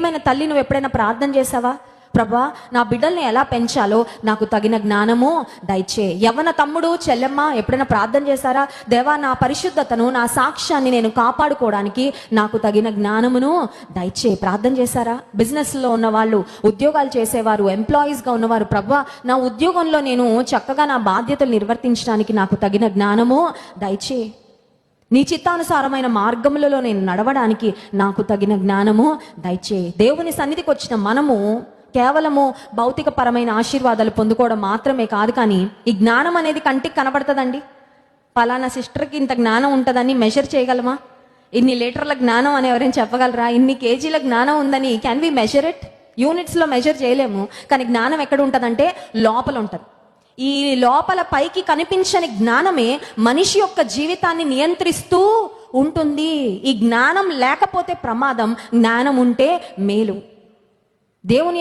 ప్రియమైన తల్లి, నువ్వు ఎప్పుడైనా ప్రార్థన చేసావా? ప్రభా, నా బిడ్డల్ని ఎలా పెంచాలో నాకు తగిన జ్ఞానము దయచే. యవ్వన తమ్ముడు చెల్లెమ్మ ఎప్పుడైనా ప్రార్థన చేశారా? దేవా, నా పరిశుద్ధతను, నా సాక్ష్యాన్ని నేను కాపాడుకోవడానికి నాకు తగిన జ్ఞానమును దయచే. ప్రార్థన చేశారా? బిజినెస్లో ఉన్న వాళ్ళు, ఉద్యోగాలు చేసేవారు, ఎంప్లాయీస్గా ఉన్నవారు, ప్రభా, నా ఉద్యోగంలో నేను చక్కగా నా బాధ్యతలు నిర్వర్తించడానికి నాకు తగిన జ్ఞానము దయచే. నీ చిత్తానుసారమైన మార్గములలో నేను నడవడానికి నాకు తగిన జ్ఞానము దయచే. దేవుని సన్నిధికి వచ్చిన మనము కేవలము భౌతిక పరమైన ఆశీర్వాదాలు పొందుకోవడం మాత్రమే కాదు, కానీ ఈ జ్ఞానం అనేది కంటికి కనబడుతుందండి. ఫలానా సిస్టర్కి ఇంత జ్ఞానం ఉంటుందని మెజర్ చేయగలమా? ఇన్ని లీటర్ల జ్ఞానం అని ఎవరైనా చెప్పగలరా? ఇన్ని కేజీల జ్ఞానం ఉందని క్యాన్ వి మెజర్ ఇట్? యూనిట్స్లో మెజర్ చేయలేము, కానీ జ్ఞానం ఎక్కడ ఉంటుందంటే లోపల ఉంటుంది. ఈ లోపల పైకి కనిపించని జ్ఞానమే మనిషి యొక్క జీవితాన్ని నియంత్రిస్తూ ఉంటుంది. ఈ జ్ఞానం లేకపోతే ప్రమాదం, జ్ఞానం ఉంటే మేలు. దేవుని